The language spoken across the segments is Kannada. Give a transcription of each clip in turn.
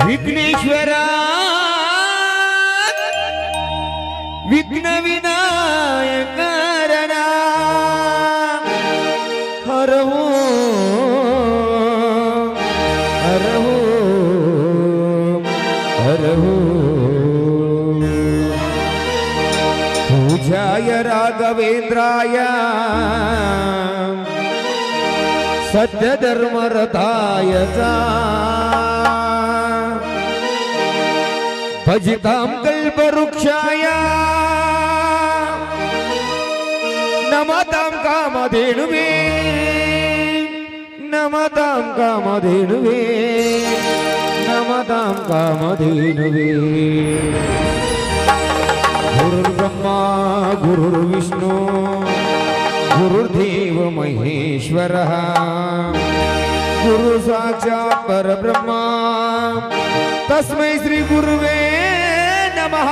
विघ्नेश्वर विघ्न विनायक हरहु हरहु हरहु पूजाय राघवेन्द्राय सत्यधर्मरताय भजितां कल्पवृक्षाय नमतां कामधेनुवे नमतां कामधेनुवे नमतां कामधेनुवे गुरुर्ब्रह्मा गुरुर्विष्णु गुरुर्देव महेश्वरः गुरु साक्षात् परब्रह्मा तस्मै श्री गुरुवे नमः।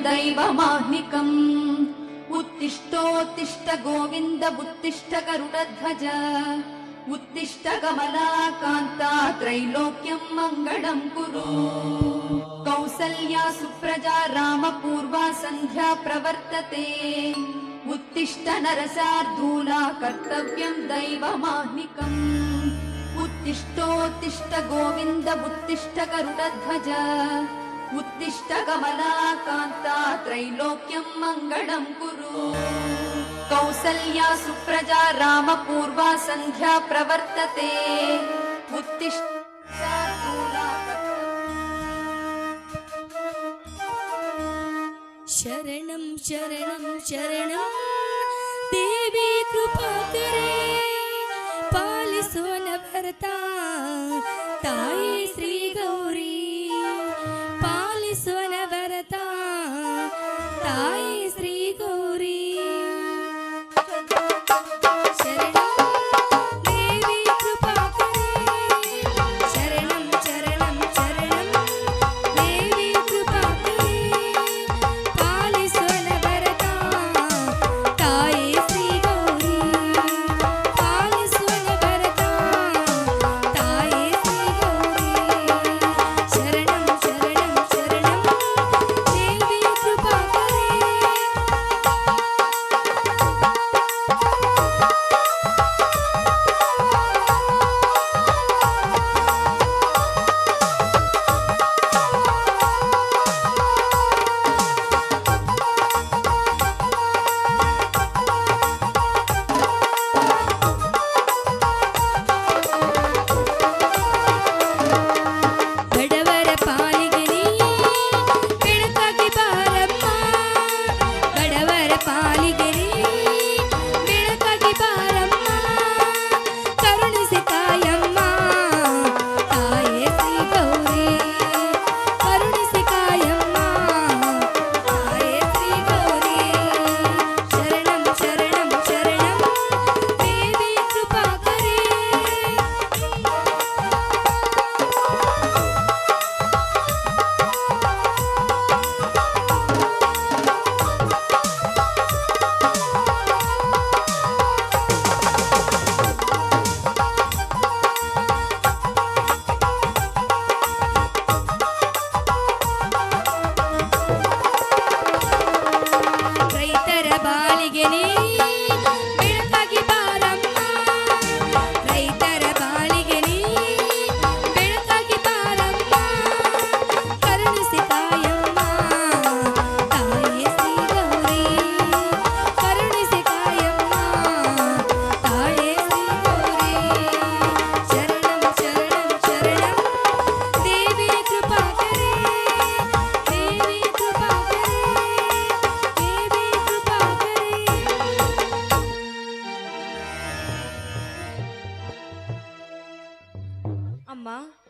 दैवमाह्निकम् उत्तिष्ठोत्तिष्ठ गोविन्द उत्तिष्ठ गरुडध्वज उत्तिष्ठ कमलाकान्ता त्रैलोक्यं मङ्गलं कुरु कौसल्या सुप्रजा रामपूर्वा सन्ध्या प्रवर्तते उत्तिष्ठ नरसार्दूला कर्तव्यं दैवमाह्निकम् उत्तिष्ठोत्तिष्ठ गोविन्द उत्तिष्ठ गरुडध्वज उत्तिष्ठ कमलाकान्ता त्रैलोक्यं मङ्गलं कुरु कौसल्या सुप्रजा रामपूर्वा सन्ध्या प्रवर्तते उत्तिष्ठ शरणं शरणं शरणं देवी कृपा करे पालिसो नवरता ताये श्री गौरी पालिसो नवरता ताये श्री गौरी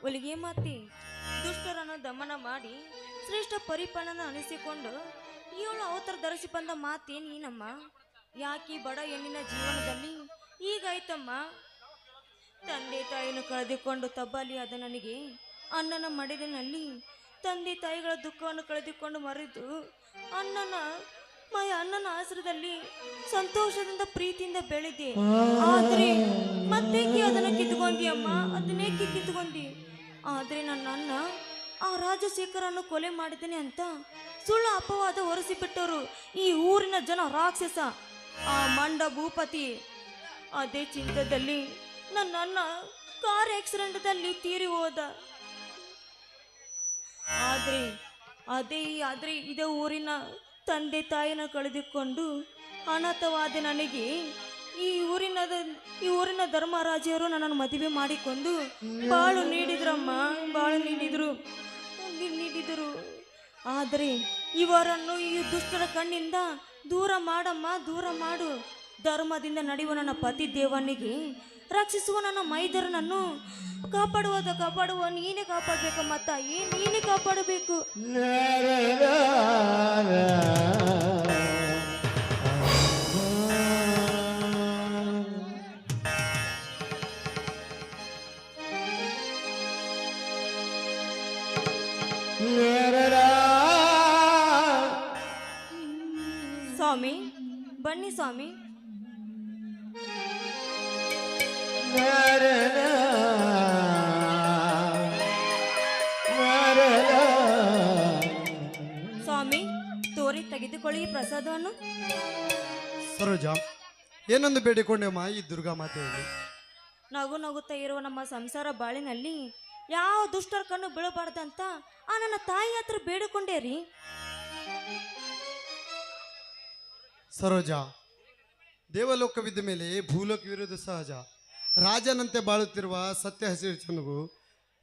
ಒಲಿಗೆ ಮಾತಿ ದುಷ್ಟರನ್ನು ದಮನ ಮಾಡಿ ಶ್ರೇಷ್ಠ ಪರಿಪಾಲನ ಅನಿಸಿಕೊಂಡು ಇವಳು ಅವತಾರ ಧರಿಸಿ ಬಂದ ಮಾತೇ ನೀನಮ್ಮ. ಯಾಕೆ ಬಡ ಹೆಣ್ಣಿನ ಜೀವನದಲ್ಲಿ ಹೀಗಾಯ್ತಮ್ಮ? ತಂದೆ ತಾಯಿಯನ್ನು ಕಳೆದುಕೊಂಡು ತಬ್ಬಲಿಯಾದ ನನಗೆ ಅಣ್ಣನ ಮಡಿಲಿನಲ್ಲಿ ತಂದೆ ತಾಯಿಗಳ ದುಃಖವನ್ನು ಕಳೆದುಕೊಂಡು ಮರೆತು ಅಣ್ಣನ ಆಶ್ರಯದಲ್ಲಿ ಸಂತೋಷದಿಂದ ಪ್ರೀತಿಯಿಂದ ಬೆಳೆದೆ. ಆದ್ರೆ ಮತ್ತೇಕೆ ಅದನ್ನು ಕಿತ್ಕೊಂಡಿ ಅಮ್ಮ? ಅದನ್ನೇಕೆ ಕಿತ್ಕೊಂಡಿ? ಆದ್ರೆ ನನ್ನ ಅಣ್ಣ ಆ ರಾಜಶೇಖರನ್ನು ಕೊಲೆ ಮಾಡಿದ್ದೇನೆ ಅಂತ ಸುಳ್ಳು ಅಪವಾದ ಹೊರಿಸಿಬಿಟ್ಟರು ಈ ಊರಿನ ಜನ ರಾಕ್ಷಸ ಆ ಮಂಡ ಭೂಪತಿ. ಅದೇ ಚಿಂತದಲ್ಲಿ ನನ್ನ ಅಣ್ಣ ಕಾರ್ ಆಕ್ಸಿಡೆಂಟ್ದಲ್ಲಿ ತೀರಿ ಹೋದ. ಆದ್ರೆ ಇದೇ ಊರಿನ ತಂದೆ ತಾಯಿನ ಕಳೆದುಕೊಂಡು ಅನಾಥವಾದ ನನಗೆ ಈ ಊರಿನ ಧರ್ಮರಾಜರು ನನ್ನನ್ನು ಮದುವೆ ಮಾಡಿಕೊಂಡು ಬಾಳು ನೀಡಿದ್ರು. ಆದರೆ ಇವರನ್ನು ಈ ದುಷ್ಟರ ಕಣ್ಣಿಂದ ದೂರ ಮಾಡಮ್ಮ, ದೂರ ಮಾಡು. ಧರ್ಮದಿಂದ ನಡೆಯುವ ನನ್ನ ಪತಿ ದೇವನಿಗೆ ರಕ್ಷಿಸುವ ನನ್ನ ಮೈದರನನ್ನು ಕಾಪಾಡುವ ನೀನೇ ಕಾಪಾಡಬೇಕಮ್ಮ ತಾಯಿ, ನೀನೇ ಕಾಪಾಡಬೇಕು. ಬನ್ನಿ ಸ್ವಾಮಿ. ಸ್ವಾಮಿ ತೋರಿ ತೆಗೆದುಕೊಳ್ಳಿ ಈ ಪ್ರಸಾದವನ್ನು. ಸರೋಜ, ಏನೊಂದು ಬೇಡಿಕೊಂಡೆಮ್ಮ ಈ ದುರ್ಗಾ ಮಾತೆಯಲ್ಲಿ? ನಗು ನಗುತ್ತಾ ಇರುವ ನಮ್ಮ ಸಂಸಾರ ಬಾಳಿನಲ್ಲಿ ಯಾವ ದುಷ್ಟರ ಕಣ್ಣು ಬೀಳಬಾರ್ದಂತ ಆ ನನ್ನ ತಾಯಿ ಹತ್ರ ಬೇಡಿಕೊಂಡೇ ರೀ. ಸರೋಜ, ದೇವಲೋಕವಿದ್ದ ಮೇಲೆ ಭೂಲೋಕವಿರುವುದು ಸಹಜ. ರಾಜನಂತೆ ಬಾಳುತ್ತಿರುವ ಸತ್ಯ ಹಸಿರು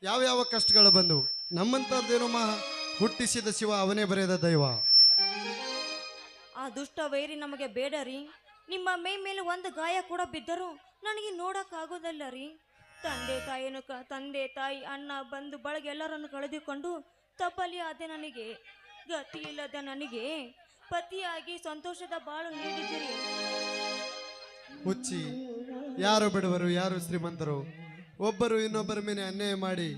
ಯಾವ ಯಾವ ಕಷ್ಟಗಳು ಬಂದು ನಮ್ಮಂಥದ್ದೇನೋ ಹುಟ್ಟಿಸಿದ ಶಿವ ಅವನೇ ಬರೆದ ದೈವ. ಆ ದುಷ್ಟ ವೈರಿ ನಮಗೆ ಬೇಡ ರೀ. ನಿಮ್ಮ ಮೈ ಮೇಲೆ ಒಂದು ಗಾಯ ಕೂಡ ಬಿದ್ದರೂ ನನಗೆ ನೋಡಕ್ಕಾಗೋದಲ್ಲ ರೀ. ತಂದೆ ತಾಯಿ ಅಣ್ಣ ಬಂಧು ಬಳಗ ಎಲ್ಲರನ್ನು ಕಳೆದುಕೊಂಡು ತಪ್ಪಲಿ ಆದ ನನಗೆ, ಗತಿ ಇಲ್ಲದ ನನಗೆ ಪತಿಯಾಗಿ ಸಂತೋಷದ ಬಾಳು ನೀಡಿದಿರಿ. ಹುಚ್ಚಿ, ಯಾರು ಬಡವರು ಯಾರು ಶ್ರೀಮಂತರು, ಒಬ್ಬರು ಇನ್ನೊಬ್ಬರ ಮೇಲೆ ಅನ್ಯಾಯ ಮಾಡಿ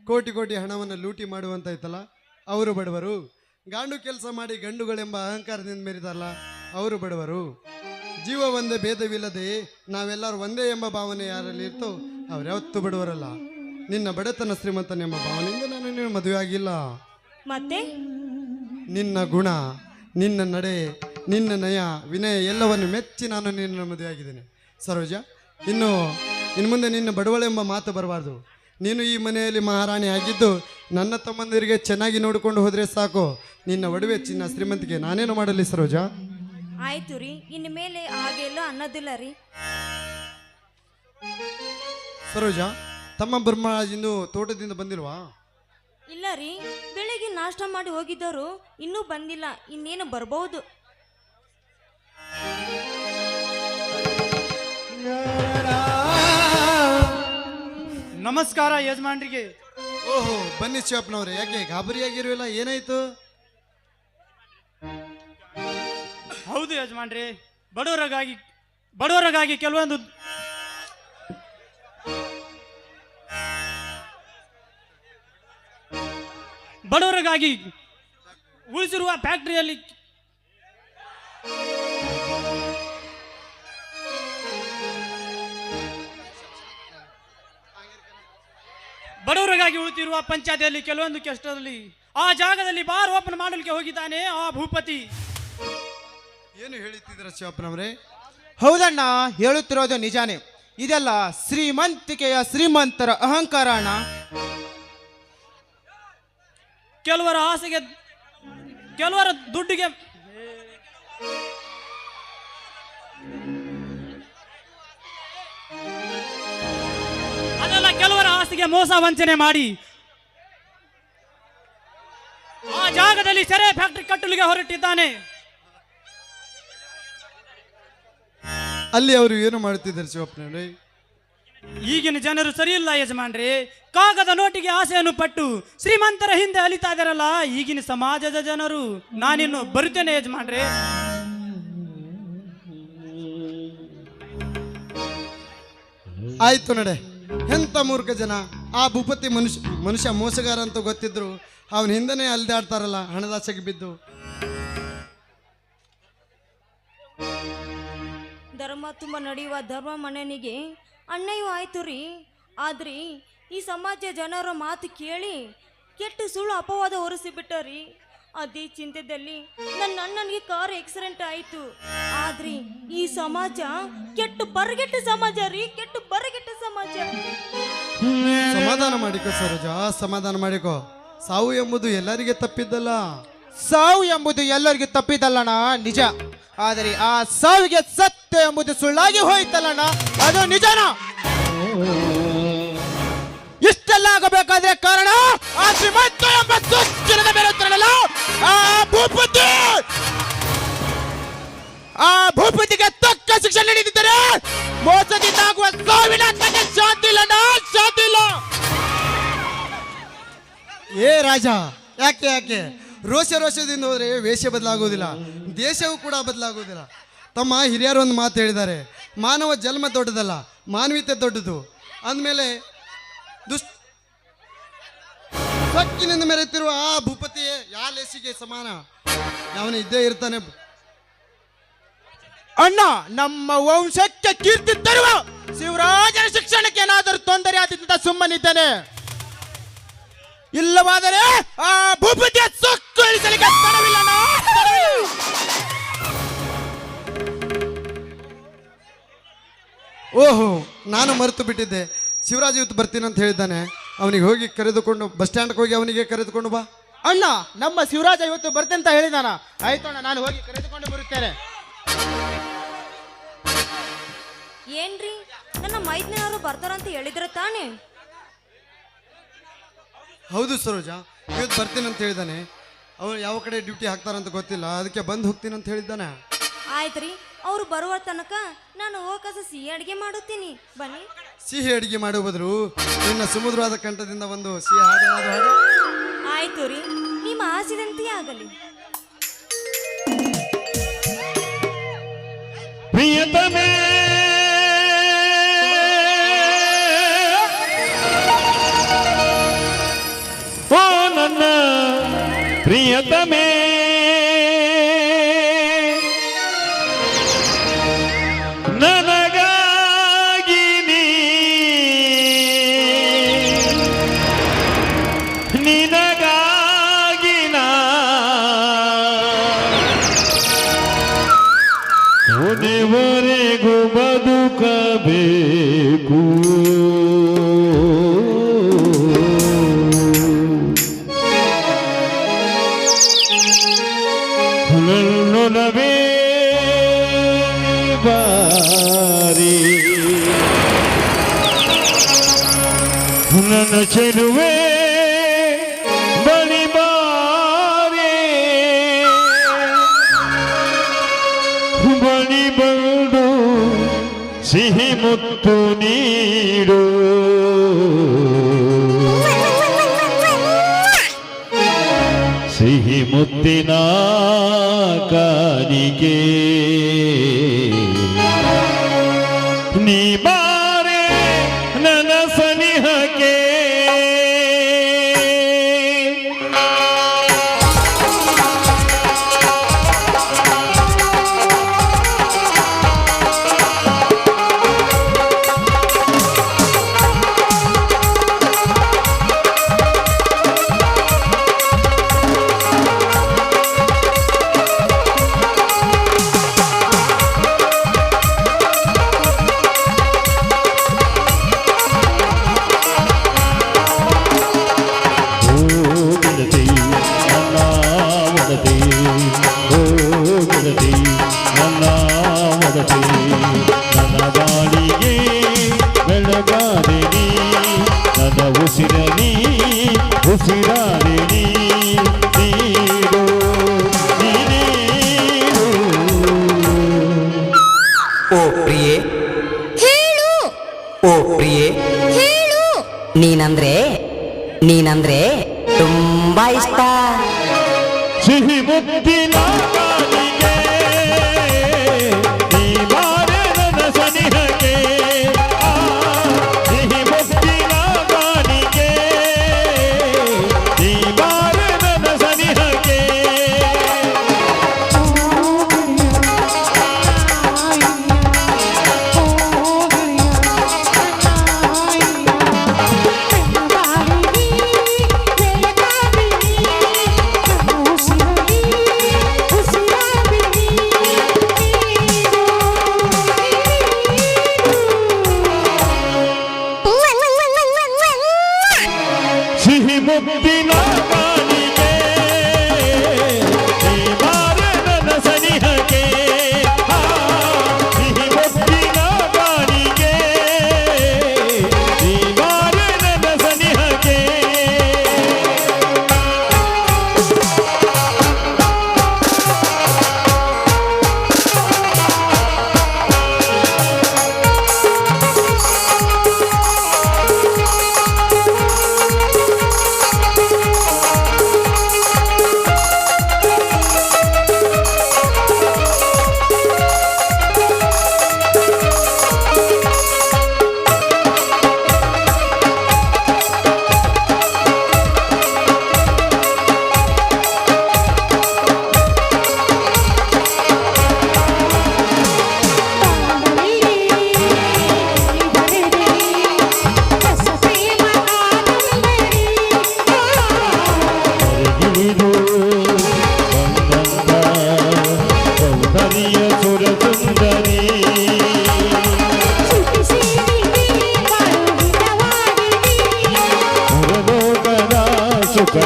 ಕೋಟಿ ಕೋಟಿ ಹಣವನ್ನು ಲೂಟಿ ಮಾಡುವಂತಾಯ್ತಲ್ಲ, ಅವರು ಬಡವರು. ಗಾಂಡು ಕೆಲಸ ಮಾಡಿ ಗಂಡುಗಳೆಂಬ ಅಹಂಕಾರದಿಂದ ಮೆರಿತಾರಲ್ಲ, ಅವರು ಬಡವರು. ಜೀವ ಒಂದೇ ಭೇದವಿಲ್ಲದೆ ನಾವೆಲ್ಲರೂ ಒಂದೇ ಎಂಬ ಭಾವನೆ ಯಾರಲ್ಲಿ ಇರ್ತೋ ಅವ್ರ್ಯಾವತ್ತೂ ಬಡವರಲ್ಲ. ನಿನ್ನ ಬಡತನ ಶ್ರೀಮಂತನೆಂಬ ಭಾವನೆಯಿಂದ ನಾನು ನಿನ್ನ ಮದುವೆ ಆಗಿಲ್ಲ. ಮತ್ತೆ ನಿನ್ನ ಗುಣ, ನಿನ್ನ ನಡೆ, ನಿನ್ನ ನಯ ವಿನಯ ಎಲ್ಲವನ್ನು ಮೆಚ್ಚಿ ನಾನು ನಿನ್ನ ಮದುವೆ ಆಗಿದ್ದೇನೆ. ಸರೋಜ, ಇನ್ನು ಮುಂದೆ ನಿನ್ನ ಬಡವಳೆಂಬ ಮಾತು ಬರಬಾರ್ದು. ನೀನು ಈ ಮನೆಯಲ್ಲಿ ಮಹಾರಾಣಿ ಆಗಿದ್ದು ನನ್ನ ತಮ್ಮಂದಿರಿಗೆ ಚೆನ್ನಾಗಿ ನೋಡಿಕೊಂಡು ಹೋದರೆ ಸಾಕು. ನಿನ್ನ ಒಡವೆ ಚಿನ್ನ ಶ್ರೀಮಂತಿಗೆ ನಾನೇನು ಮಾಡಲಿ ಸರೋಜ? ಆಯ್ತು ರೀ, ಇನ್ನು ಮೇಲೆ ಹಾಗೆಲ್ಲ ಅನ್ನೋದಿಲ್ಲ ರೀ. ಸರೋಜ, ತಮ್ಮ ಬ್ರಹ್ಮರಾಜ್ ಇಂದು ತೋಟದಿಂದ ಬಂದಿಲ್ವಾ? ಇಲ್ಲ ರೀ, ಬೆಳಿಗ್ಗೆ ನಾಷ್ಟ ಮಾಡಿ ಹೋಗಿದ್ದರು, ಇನ್ನೂ ಬಂದಿಲ್ಲ. ಇನ್ನೇನು ಬರ್ಬೋದು. ನಮಸ್ಕಾರ ಯಜಮಾನ್ರಿಗೆ. ಓಹೋ, ಬನ್ನಿ ಶಿವಪ್ಪನವ್ರೆ. ಯಾಕೆ ಗಾಬರಿಯಾಗಿರುವಿಲ್ಲ? ಏನಾಯ್ತು? ಹೌದು ಯಜಮಾನ್ರಿ, ಬಡವರಿಗಾಗಿ ಕೆಲವೊಂದು ಬಡವರಿಗಾಗಿ ಉಳಿಸಿರುವ ಫ್ಯಾಕ್ಟರಿಯಲ್ಲಿ ಬಡವರಿಗಾಗಿ ಉಳಿತಿರುವ ಪಂಚಾಯತಿಯಲ್ಲಿ ಕೆಲವೊಂದು ಕಷ್ಟದಲ್ಲಿ ಆ ಜಾಗದಲ್ಲಿ ಬಾರ್ ಓಪನ್ ಮಾಡಲಿಕ್ಕೆ ಹೋಗಿದ್ದಾನೆ ಆ ಭೂಪತಿ. ಏನು ಹೇಳುತ್ತಿದ್ದೀರ ಶಿವಪ್ಪನವ್ರೆ? ಹೌದಣ್ಣ, ಹೇಳುತ್ತಿರೋದು ನಿಜಾನೇ. ಇದೆಲ್ಲ ಶ್ರೀಮಂತಿಕೆಯ ಶ್ರೀಮಂತರ ಅಹಂಕಾರ ಅಣ್ಣ. ಕೆಲವರ ಆಸೆಗೆ, ಕೆಲವರ ದುಡ್ಡಿಗೆ, ಅದೆಲ್ಲ ಕೆಲವರ ಆಸೆಗೆ ಮೋಸ ವಂಚನೆ ಮಾಡಿ ಆ ಜಾಗದಲ್ಲಿ ಸೆರೆ ಫ್ಯಾಕ್ಟರಿ ಕಟ್ಟಲಿಗೆ ಹೊರಟಿದ್ದಾನೆ. ಅಲ್ಲಿ ಅವರು ಏನು ಮಾಡುತ್ತಿದ್ದಾರೆ ಶಿವಪ್ಪನವ್ರೆ? ಈಗಿನ ಜನರು ಸರಿಯಿಲ್ಲ ಯಜಮಾನ್ರಿ. ಕಾಗದ ನೋಟಿಗೆ ಆಸೆಯನ್ನು ಪಟ್ಟು ಶ್ರೀಮಂತರ ಹಿಂದೆ ಅಲಿತಾ ಇದಾರಲ್ಲ ಈಗಿನ ಸಮಾಜದ ಜನರು. ನಾನಿನ್ನು ಬರುತ್ತೇನೆ ಯಜಮಾನ್ರಿ. ಆಯ್ತು ನಡೆ. ಎಂತ ಮೂರ್ಖ ಜನ. ಆ ಭೂಪತಿ ಮನುಷ್ಯ ಮೋಸಗಾರ ಅಂತ ಗೊತ್ತಿದ್ರು ಅವನ ಹಿಂದೆನೇ ಅಲ್ದಾಡ್ತಾರಲ್ಲ ಹಣದಾಸೆಗೆ ಬಿದ್ದು. ಧರ್ಮ ತುಂಬ ನಡೆಯುವ ಧರ್ಮ ಮನೆನಿಗೆ ಅಣ್ಣಯ್ಯೂ ಆಯ್ತು ರೀ. ಆದ್ರಿ ಈ ಸಮಾಜ ಜನರ ಮಾತು ಕೇಳಿ ಕೆಟ್ಟು ಸುಳ್ಳು ಅಪವಾದ ಹೊರಿಸಿಬಿಟ್ಟರಿ. ಅದೇ ಚಿಂತೆಯಲ್ಲಿ ನನ್ನ ಅಣ್ಣನಿಗೆ ಕಾರ್ ಆಕ್ಸಿಡೆಂಟ್ ಆಯಿತು. ಆದ್ರಿ ಈ ಸಮಾಜ ಕೆಟ್ಟು ಬರಗೆಟ್ಟ ಸಮಾಜ ರೀ, ಕೆಟ್ಟು ಬರಗೆಟ್ಟ ಸಮಾಜ. ಸಮಾಧಾನ ಮಾಡಿಕೋ ಸರೋಜ, ಸಮಾಧಾನ ಮಾಡಿಕೋ. ಸಾವು ಎಂಬುದು ಎಲ್ಲರಿಗೆ ತಪ್ಪಿದ್ದಲ್ಲ. ಸಾವು ಎಂಬುದು ಎಲ್ಲರಿಗೂ ತಪ್ಪಿದಲ್ಲಣ್ಣ, ನಿಜ. ಆದರೆ ಆ ಸಾವಿಗೆ ಸತ್ಯ ಎಂಬುದು ಸುಳ್ಳಾಗಿ ಹೋಯ್ತಲ್ಲಣ್ಣ, ಅದು ನಿಜನ. ಇಷ್ಟೆಲ್ಲ ಆಗಬೇಕಾದ್ರೆ ಕಾರಣ ಆ ಶ್ರೀಮಂತ ಎಂಬ ದುಶ್ಚನದ ಬೇರುತ್ತಾರಲ್ಲ ಆ ಭೂಪತಿ. ಆ ಭೂಪತಿಗೆ ತಕ್ಕ ಶಿಕ್ಷೆ ನೀಡಿದ್ದರೆ ಮೋಸದಿಂದ ಆಗುವ ಸಾವಿನ ನನಗೆ ಶಾಂತಿ ಇಲ್ಲ, ಶಾಂತಿ ಇಲ್ಲ. ಏ ರಾಜ, ಯಾಕೆ ರೋಷದಿಂದ ಹೋದ್ರೆ ವೇಷ ಬದಲಾಗುವುದಿಲ್ಲ, ದೇಶವೂ ಕೂಡ ಬದಲಾಗುವುದಿಲ್ಲ. ತಮ್ಮ ಹಿರಿಯರು ಒಂದು ಮಾತು ಹೇಳಿದ್ದಾರೆ, ಮಾನವ ಜನ್ಮ ದೊಡ್ಡದಲ್ಲ, ಮಾನವೀಯತೆ ದೊಡ್ಡದು. ಅಂದಮೇಲೆ ಸಕ್ಕಿನಿಂದ ಮೆರೆತಿರುವ ಆ ಭೂಪತಿಯೇ ಯಾ ಲೇಸಿಗೆ ಸಮಾನ. ಅವನು ಇದ್ದೇ ಇರ್ತಾನೆ. ಅಣ್ಣ, ನಮ್ಮ ವಂಶಕ್ಕೆ ಕೀರ್ತಿ ತರುವ ಶಿವರಾಜನ ಶಿಕ್ಷಣಕ್ಕೆ ಏನಾದರೂ ತೊಂದರೆ ಆದಂತ ಸುಮ್ಮನಿದ್ದೇನೆ. ಇಲ್ಲವಾದರೆ ಆ ಭೂಪತಿಯ ಸೊಕ್ಕು ಇಳಿಸಲಿಕ್ಕೆ ತಡವಿಲ್ಲ ಅಣ್ಣ, ತಡವಿಲ್ಲ. ಓಹೋ, ನಾನು ಮರೆತು ಬಿಟ್ಟಿದ್ದೆ. ಶಿವರಾಜ್ ಇವತ್ತು ಬರ್ತೀನಿ ಅಂತ ಹೇಳಿದ್ದಾನೆ. ಅವನಿಗೆ ಹೋಗಿ ಕರೆದುಕೊಂಡು ಬಸ್ ಸ್ಟ್ಯಾಂಡ್ಗೆ ಹೋಗಿ ಅವನಿಗೆ ಕರೆದುಕೊಂಡು ಬಾ. ಅಣ್ಣ, ನಮ್ಮ ಶಿವರಾಜ ಇವತ್ತು ಬರ್ತೇನೆ ಅಂತ ಹೇಳಿದಾನ. ಆಯ್ತು ಅಣ್ಣ, ನಾನು ಹೋಗಿ ಕರೆದುಕೊಂಡು ಬರುತ್ತೇನೆ. ಏನ್ರಿ, ನನ್ನ ಮೈದ್ನವರು ಬರ್ತಾರಂತ ಹೇಳಿದ್ರ ತಾನೇ? ಹೌದು ಸರೋಜ, ಇವತ್ತು ಬರ್ತೀನಿ ಅಂತ ಹೇಳಿದ್ದಾನೆ. ಅವನು ಯಾವ ಕಡೆ ಡ್ಯೂಟಿ ಹಾಕ್ತಾರಂತ ಗೊತ್ತಿಲ್ಲ, ಅದಕ್ಕೆ ಬಂದು ಹೋಗ್ತೀನಿ ಅಂತ ಹೇಳಿದ್ದಾನೆ. ಆಯ್ತ್ರಿ, ಅವ್ರು ಬರುವ ತನಕ ನಾನು ಹೋಗಸ ಸಿಹಿ ಅಡಿಗೆ ಮಾಡುತ್ತೀನಿ, ಬನ್ನಿ. ಸಿಹಿ ಅಡಿಗೆ ಮಾಡುವ ಬದಲು ನಿನ್ನ ಸುಮಧುರವಾದ ಕಂಠದಿಂದ ಒಂದು ಸಿಹಿ ಹಾಡೇನಾದ್ರು ಹಾಡು. ಆಯ್ತು ರೀ, ನಿಮ್ಮ ಆಸೆದಂತೆ ಆಗಲಿ. ಪ್ರಿಯತಮೇ ಓ ನನ್ನ ಪ್ರಿಯತಮೇ, ನನಗಾಗಿ ನಿನಗಾಗಿ ಕೊನೆವರೆಗೂ ಬದುಕಬೇಕು. ನನ್ನೊಲವೇ ಬಾರಿ, ನನ್ನ ಚೆಲುವೆ ಬಳಿ ಬಾರಿ, ಬಳಿ ಬಂದು ಸಿಹಿ ಮುತ್ತು ನೀಡು. ಸಿಹಿ ಮುತ್ತಿನ ಕಾಣಿಕೆ ನೀ ಬಾರೆ ನನ್ನ ಸನಿಹಕ್ಕೆ. ನನ್ನ ಬಾಳಿಗೆ ಬೆಳಗಾದೆ ನೀ, ನನ್ನ ಉಸಿರಲಿ ಉಸಿರಾದೆ ನೀ, ನೀಡು ನೀಡು. ಓ ಪ್ರಿಯೆ ಹೇಳು ಓ ಪ್ರಿಯೆ ಹೇಳು. ನೀನಂದ್ರೆ ತುಂಬಾ ಇಷ್ಟ. ಸಿಹಿ ಮುತ್ತಿನ ಕಾಣಿಗೆ ನೀ ಬಾರೆ ನನ್ನ ಸನಿಹಕ್ಕೆ. ಸಿಹಿ ಮುತ್ತಿನ ಕಾಣಿಗೆ ನೀ ಬಾರೆ ನನ್ನ ಸನಿಹಕ್ಕೆ. ಉಸಿರಲಿ ಉಸಿರಾದೆ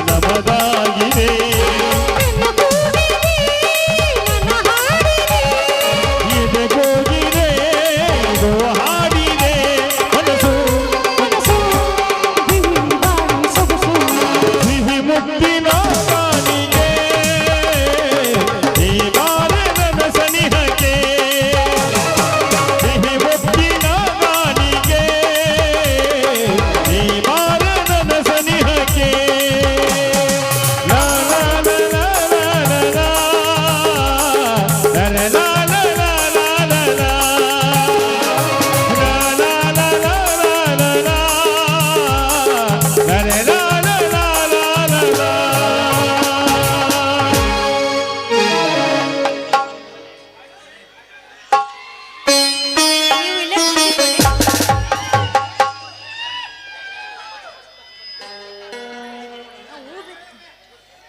ನಮದಾಗಿದೆ ಎದೆಗೋಗಿದೆ ಇದು ಹಾಡಿದೆ ಮನಸ್ಸು ಸಿಹಿ ಮುತ್ತಿನ ಕಾಣಿಗೆ ಈ ಬಾರಿ ನನ್ನ ಸನಿಹಕ್ಕೆ ಸಿಹಿ ಮುತ್ತಿನ ಕಾಣಿಗೆ ಈ ಬಾರಿ ನನ್ನ ಸನಿಹಕ್ಕೆ ಲಾ ಲಾ ಲಾ ಲಾ ಲಾ ಲಾ ಲಾ ಲಾ ಲಾ ಲಾ ಲಾ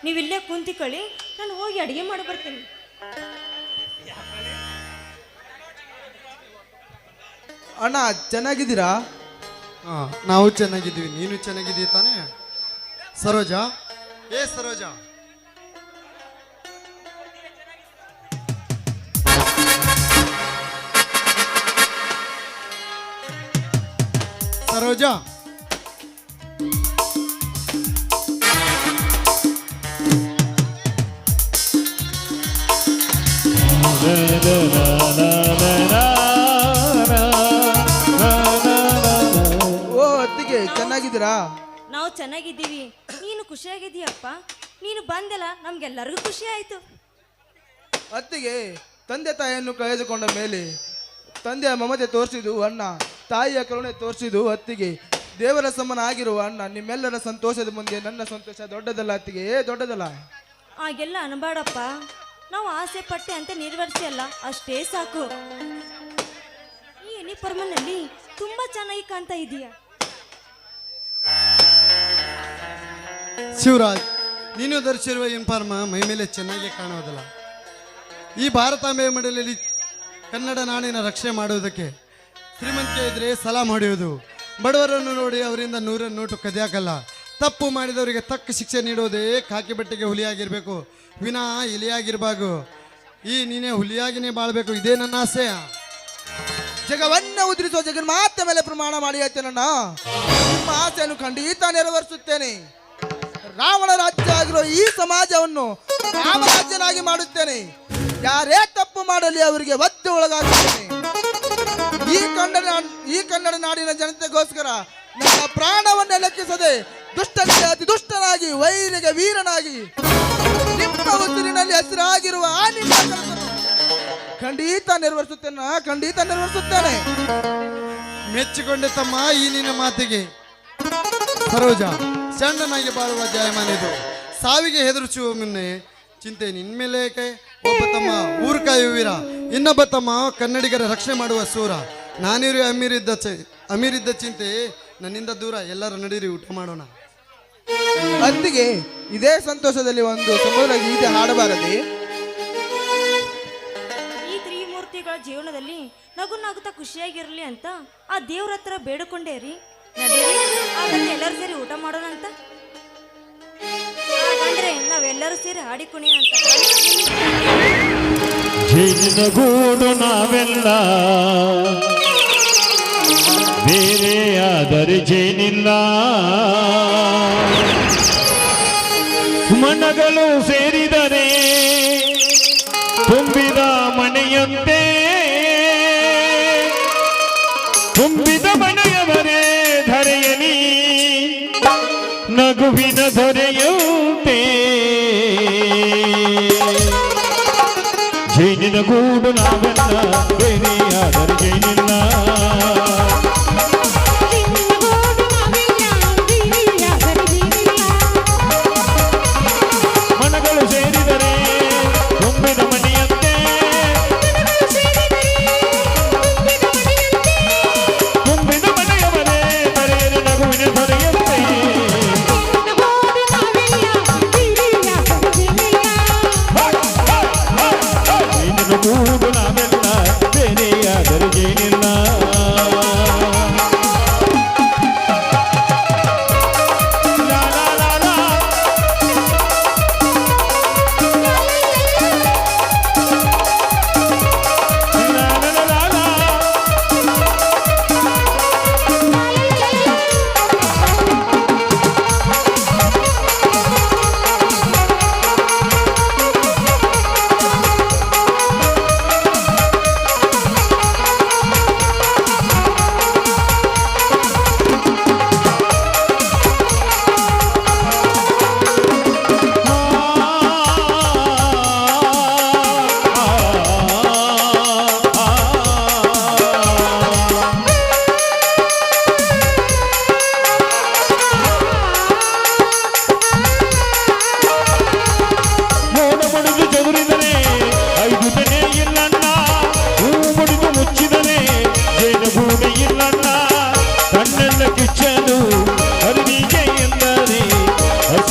ನೀವಿಲ್ಲೇ ಕುಂತಿಕೊಳ್ಳಿ, ನಾನು ಹೋಗಿ ಅಡಿಗೆ ಮಾಡಿ ಬರ್ತೀನಿ. ಅಣ್ಣ ಚೆನ್ನಾಗಿದ್ದೀರಾ? ಹಾ, ನಾವು ಚೆನ್ನಾಗಿದ್ದೀವಿ. ನೀನು ಚೆನ್ನಾಗಿದ್ದೀವಿ ತಾನೇ? ಸರೋಜ, ಏ ಸರೋಜ, ಸರೋಜ, ಓ ಅತ್ತಿಗೆ ಚೆನ್ನಾಗಿದ್ದೀರಾ? ನಾವು ಚೆನ್ನಾಗಿದ್ದೀವಿ. ನೀನು ಖುಷಿಯಾಗಿದ್ದೀಯಪ್ಪ. ನೀನು ಬಂದೆಲ್ಲ ನಮ್ಗೆಲ್ಲರಿಗೂ ಖುಷಿ ಆಯ್ತು. ಅತ್ತಿಗೆ ತಂದೆ ತಾಯಿಯನ್ನು ಕಳೆದುಕೊಂಡ ಮೇಲೆ ತಂದೆಯ ಮಮತೆ ತೋರಿಸಿದು ಅಣ್ಣ, ತಾಯಿಯ ಕರುಣೆ ತೋರಿಸಿದು ಅತ್ತಿಗೆ. ದೇವರ ಸಮಾನ ಆಗಿರುವ ಅಣ್ಣ ನಿಮ್ಮೆಲ್ಲರ ಸಂತೋಷದ ಮುಂದೆ ನನ್ನ ಸಂತೋಷ ದೊಡ್ಡದಲ್ಲ ಅತ್ತಿಗೆ, ದೊಡ್ಡದಲ್ಲ. ಹಾಗೆಲ್ಲ ಅನ್ಬೇಡಪ್ಪ. ನಾವು ಆಸೆ ಪಟ್ಟೆ ಅಂತ ನಿರ್ವಹಿಸಿ ಅಲ್ಲ, ಅಷ್ಟೇ ಸಾಕು. ಈ ಯೂನಿಫಾರ್ಮಲ್ಲಿ ತುಂಬಾ ಚೆನ್ನಾಗಿ ಕಾಣ್ತಾ ಇದೀಯ. ಶಿವರಾಜ್, ನೀನು ಧರಿಸಿರುವ ಯೂನಿಫಾರ್ಮ್ ಮೈ ಮೇಲೆ ಚೆನ್ನಾಗಿ ಕಾಣುವುದಿಲ್ಲ. ಈ ಭಾರತಾಂಬೆ ಮಡಲಲ್ಲಿ ಕನ್ನಡ ನಾಡಿನ ರಕ್ಷಣೆ ಮಾಡುವುದಕ್ಕೆ ಶ್ರೀಮಂತಿಕೆ ಇದ್ರೆ ಸಲಾ ಮಾಡುವುದು, ಬಡವರನ್ನು ನೋಡಿ ಅವರಿಂದ 100 ನೋಟು ಕದಿಯಾಕಲ್ಲ. ತಪ್ಪು ಮಾಡಿದವರಿಗೆ ತಕ್ಕ ಶಿಕ್ಷೆ ನೀಡುವುದೇ ಕಾಕಿ ಬಟ್ಟೆಗೆ ಹುಲಿಯಾಗಿರ್ಬೇಕು, ವಿನಾ ಇಲಿಯಾಗಿರ್ಬಾರ್ದು. ಈ ನೀನೇ ಹುಲಿಯಾಗಿನೇ ಬಾಳ್ಬೇಕು, ಇದೇ ನನ್ನ ಆಸೆ. ಜಗವನ್ನ ಉದುರಿಸುವ ಜಗನ್ಮಾತೆ ಮೇಲೆ ಪ್ರಮಾಣ ಮಾಡಿ ಹೇಳ್ತೇನಣ್ಣ, ನಿಮ್ಮ ಆಸೆಯನ್ನು ಖಂಡಿತ ನೆರವೇರಿಸುತ್ತೇನೆ. ರಾವಣ ರಾಜ್ಯ ಆಗಿರೋ ಈ ಸಮಾಜವನ್ನು ರಾಮರಾಜ್ಯನಾಗಿ ಮಾಡುತ್ತೇನೆ. ಯಾರೇ ತಪ್ಪು ಮಾಡಲಿ ಅವರಿಗೆ ಒದ್ದು ಒಳಗಾಗುತ್ತೇನೆ. ಈ ಕನ್ನಡ ನಾಡಿನ ಜನತೆಗೋಸ್ಕರ ನನ್ನ ಪ್ರಾಣವನ್ನೇ ಲೆಕ್ಕಿಸದೆ ದುಷ್ಟನಿಗೆ ಅತಿ ದುಷ್ಟನಾಗಿ, ವೈರಿಗೆ ವೀರನಾಗಿ, ನಿಮ್ಮ ಉಸಿರಿನಲ್ಲಿ ಹೆಸರಾಗಿರುವ ಆ ನಿಮ್ಮ ಕೆಲಸವನ್ನು ಖಂಡಿತ ನೆರವೇರಿಸುತ್ತೇನೆ, ಖಂಡಿತ ನೆರವೇರಿಸುತ್ತೇನೆ. ಮೆಚ್ಚಿಕೊಂಡೆ ತಮ್ಮ ಈ ನಿನ್ನ ಮಾತಿಗೆ. ಸರೋಜ, ಚಂಡನಾಗಿ ಬಾಳುವ ಜಾಯಮಾನಿದು. ಸಾವಿಗೆ ಹೆದರಿಸುವ ಮುನ್ನೆ ಚಿಂತೆ ನಿನ್ಮೇಲೆ ಏಕೆ? ಒಬ್ಬ ತಮ್ಮ ಊರು ಕಾಯುವ ವೀರ, ಇನ್ನೊಬ್ಬ ತಮ್ಮ ಕನ್ನಡಿಗರ ರಕ್ಷಣೆ ಮಾಡುವ ಸೂರ. ನಾನಿರು ಅಮೀರಿದ್ದ ಚಿಂತೆ ನನ್ನಿಂದ ದೂರ. ಎಲ್ಲರೂ ನಡೀರಿ, ಊಟ ಮಾಡೋಣ. ಅತ್ತಿಗೆ ಇದೇ ಸಂತೋಷದಲ್ಲಿ ಒಂದು ಸಮುದ್ರ ಗೀತೆ ಹಾಡಬಾರದೆ? ಈ ತ್ರಿಮೂರ್ತಿಗಳ ಜೀವನದಲ್ಲಿ ನಗು ನಗುತ್ತಾ ಖುಷಿಯಾಗಿರ್ಲಿ ಅಂತ ಆ ದೇವ್ರ ಹತ್ರ ಬೇಡಿಕೊಂಡೇ ರೀ. ನಡೀರಿ, ಹಾಗಾದ್ರೆ ಎಲ್ಲರೂ ಸೇರಿ ಊಟ ಮಾಡೋಣ ಅಂತ. ಹಾಗಂದ್ರೆ ನಾವೆಲ್ಲರೂ ಸೇರಿ ಹಾಡಿ ಕುಣಿಯ ಅಂತ. ಜೇನಿನ ಗೂಡು ನಾವೆಲ್ಲ ಬೇರೆ ಆದರೆ ಜೇನಿಲ್ಲ, ಮನಗಳು ಸೇರಿದರೆ ತುಂಬಿದ ಮನೆಯಂತೆ, ತುಂಬಿದ ಮನೆಯವರೇ ಧರೆಯಲಿ ನಗುವಿನ ದೊರೆಯುತ್ತೆ. ಜೇನಿನ ಗೂಡು ನಾವೆಲ್ಲ ಬೇರೆ ಆದರೆ ಜೇನಿಲ್ಲ, ಮನಗಳು ಸೇರಿದರೆ ತುಂಬಿದ ಮನೆಯಂತೆ, ತುಂಬಿದ ಮನೆಯವರೇ ಧರೆಯಲಿ ನಗುವಿನ ದೊರೆಯುತ್ತೆ. ಜೇನಿನ ಗೂಡು ನಾವೆಲ್ಲ ಬೇರೆ ಆದರೆ ಜೇನಿಲ್ಲ.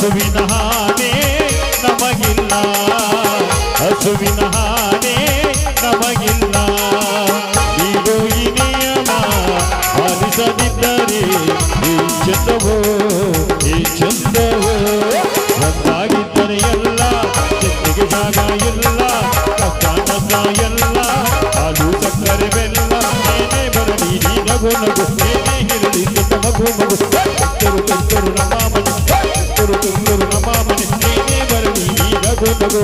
ಹಸುವಿನ ಹಾನೆ ನಮಗಿಲ್ಲ ಹಸುವಿನ ಹಾನೆ ನಮಗಿಲ್ಲ ಇದು ಈ ನಿಯಮ ಪಾಲಿಸದಿದ್ದರೆ ಈ ಚಂದವೋ ಒಂದಾಗಿದ್ದರೆ ಎಲ್ಲ ಚೆನ್ನಿಗೆ ಜಾಗ ಇಲ್ಲ ಕಷ್ಟ ನಷ್ಟ ಎಲ್ಲ ಹಾಲು ಸಕ್ಕರೆ ಬೆಲ್ಲ ಏನೇ ಬರಲಿ ನೀ ನಗು ನಗು ಏನೇ ಇರಲಿ ತುಂಬ ಮಗು ಮಗು ತುಂತರು ನಮ್ಮ ಮನೆ ತುಂತರು ನಮ್ಮ ಮನೆ ಏನೇ ಬರಲಿ ನೀ ನಗು ನಗು